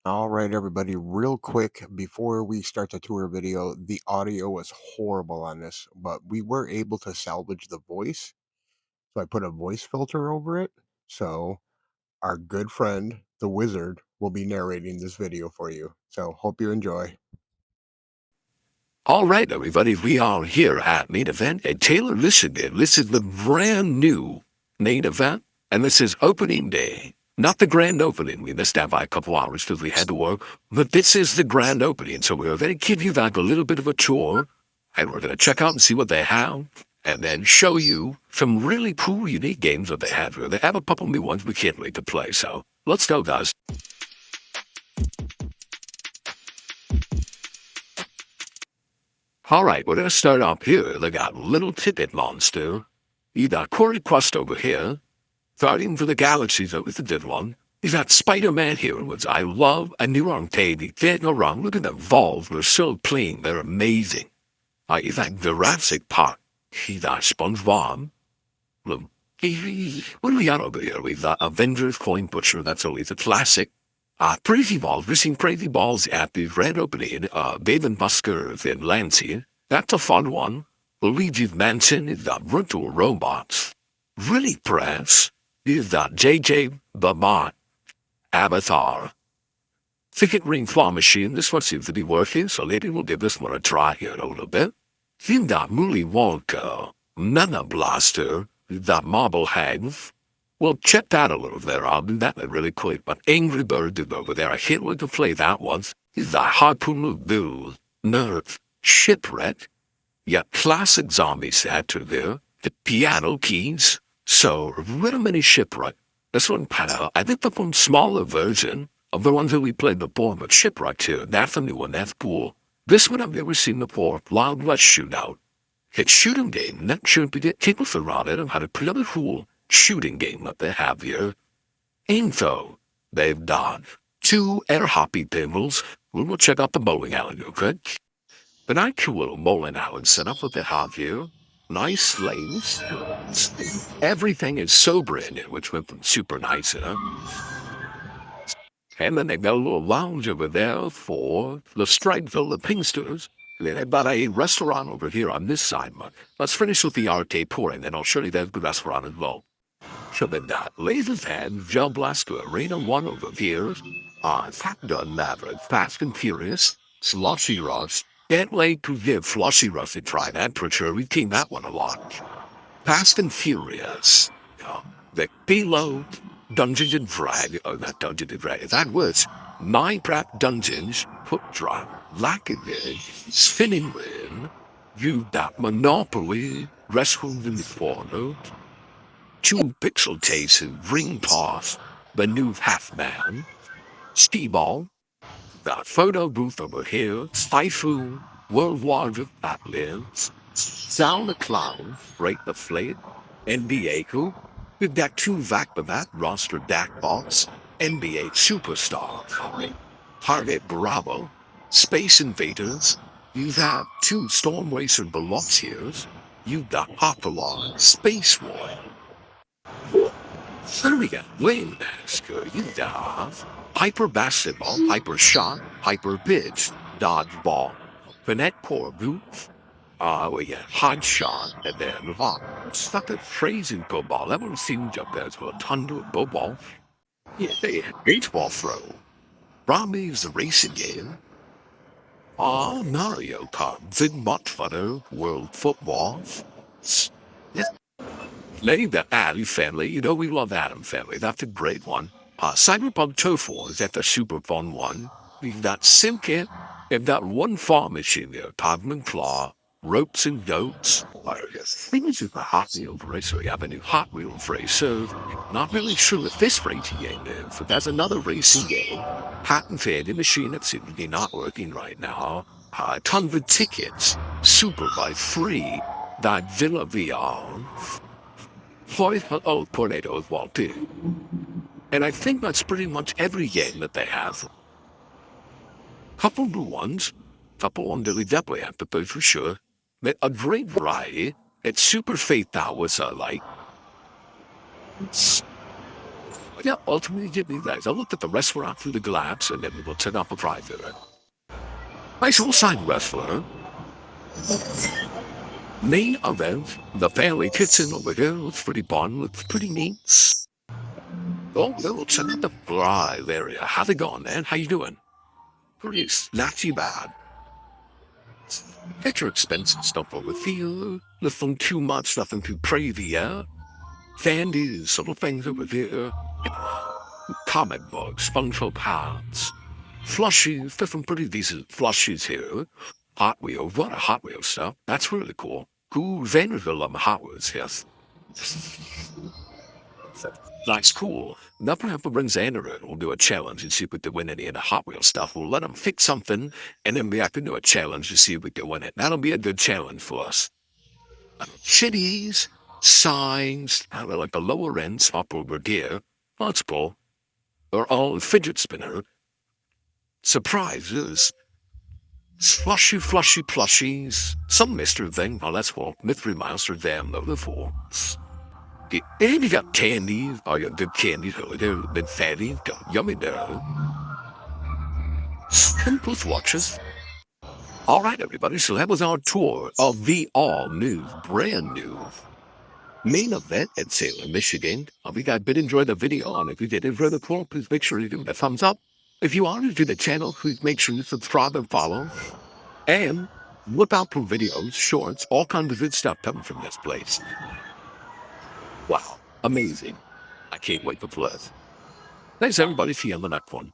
All right, everybody, real quick before we start the tour video, the audio was horrible on this, but we were able to salvage the voice. So I put a voice filter over it. So our good friend, the wizard, will be narrating this video for you. So hope you enjoy. All right, everybody, we are here at Main Event, and Taylor, listen in. This is the brand new Main Event, and this is opening day. Not the grand opening. We missed out by a couple hours because we had to work, but this is the grand opening. So we're going to give you back a little bit of a tour, and we're going to check out and see what they have, and then show you some really cool, unique games that they have here. They have a couple new ones we can't wait to play. So let's go, guys. All right, we're going to start off here. They got Little Ticket Monster. You got Corey Quest over here. Guardian for the Galaxy, though, is a good one. You got Spider-Man here, which I love. A new arcade. You can't go wrong. Look at the Valve. They're so clean. They're amazing. You got Jurassic Park. You got SpongeBob. Look, what do we got over here? We've got Avengers Coin Butcher. That's always a classic. Crazy Balls. We've seen Crazy Balls at the Red Opening. Dave and Buster's in Lansing. That's a fun one. Luigi's Mansion is got Virtual Robots. Really Press is got JJ the Bot. Avatar. Ticket Ring Claw Machine. This one seems to be working, so maybe we'll give this one a try here in a little bit. You've got Mooley Wonka. Nana Blaster. You've got Marble Hags. Well, check that a little there. I'll do that really quick. But Angry Bird is over there. I can't wait to play that one. Is the Harpoon of Bill, Nerf, Shipwreck. You got Classic Zombie Satcher there. The Piano Keys. So, really many Shipwreck. This one kind of, I think the one smaller version of the ones that we played before, but Shipwreck too. That's a new one. That's cool. This one I've never seen before. Wild West Shootout. It's shooting game. That should be it. People around it and had a pretty cool shooting game that they have here. Info. They've done 2 air hoppy tables. We'll check out the bowling alley, okay? The nice cool little bowling alley setup that they have here. Nice lanes. Everything is so brand new, which went from super nice, And then they've got a little lounge over there for the Strideville, the Pingsters. Then they've got a restaurant over here on this side, but let's finish with the arcade pouring, then I'll show you that good restaurant as well. So then Laser's Head, Gel Blaster, Arena 1 over here, Top Gun Maverick, Fast and Furious, Sloshy Rush. Can't wait to give Floshy Rush a try, that for sure. We've seen that one a lot. Fast and Furious, the Payload, Dungeons and Dragons, not Dungeons and Dragons, that was Minecraft Dungeons, Hook Drop, Lackadeg, Spinning Wheel, you've got Monopoly, Rescuing in the Corner, 2 Pixel Cases, Ring Toss, the new Half-Man, Skee-Ball, the Photo Booth over here, Typhoon, World War of Atlas, Sound the Clown, Break the Flame, NBA Hoop, we've got 2 back-to-back roster DAC box, NBA Superstar, Target Bravo, Space Invaders, you've had 2 Storm Racer Velociers, you've got Hopalong, Space War. Then we got Wayne Masker, you've got Hyper Basketball, Hyper Shot, Hyper Pitch, Dodgeball, Finette Core Booth, we got Hot Shot, and then stuck at Crazy Go Ball. That one seemed up there as well. Thunder Go Ball. Yeah, they had Baseball Throw. Robbie's the racing game. Mario Kart, Big Butt Futter, World Football. Yeah. Lady the Adam family, you know we love Adam family. That's a great one. Cyberpunk Turf Wars, that's a super fun one. We've got Simkit, we've got one farm machine there, Cogman Claw, Ropes and Goats. Things is the Hot Wheels racer. We have a new Hot Wheels racer. Not really sure what this racing game is, but that's another racing game. Hot and Fanny machine that seems to be not working right now. Tons of tickets. Super by free. That Villa VR. Tornado as well, too. And I think that's pretty much every game that they have. Couple new ones. Couple ones that we definitely have to play for sure. But a great variety. It's Super Faith Hours I like. Yeah, ultimately did these guys. I looked at the restaurant through the glass and then we will turn up a private. Nice little side restaurant. Main event, the family kitchen over here looks pretty fun, looks pretty neat. Oh, we'll check out the drive area. How's it going, man? How you doing? Pretty, not too bad. Get your expensive stuff over here. Nothing too much, nothing too crazy, yeah? Candies, little things over there. Comic books, SpongeBob hats, flushies, there's some pretty decent flushies here. Hot Wheels, what a Hot Wheels stuff. That's really cool. Cool, Vanderbilt love Hot Wheels, yes. That's cool. Now perhaps we'll bring Xander in. We'll do a challenge and see if we can win any of the Hot Wheels stuff. We'll let him fix something, and then we have to do a challenge to see if we can win it. That'll be a good challenge for us. Chitties, signs, like the lower end, stop over gear, multiple, or all fidget spinner, surprises, slushy, flushy plushies, some mystery thing. Well, that's what Mystery Monster damn loader for. And you got candies. Oh, you got candies. They're been fatty, got yummy there. Simple watches. All right, everybody. So that was our tour of the all new, brand new main event at Salem, Michigan. I hope you guys did enjoy the video, and if you did enjoy the tour, please make sure you give it a thumbs up. If you are new to the channel, please make sure you subscribe and follow. And look out for videos, shorts, all kinds of good stuff coming from this place. Wow, amazing. I can't wait for plus. Thanks everybody. See you on the next one.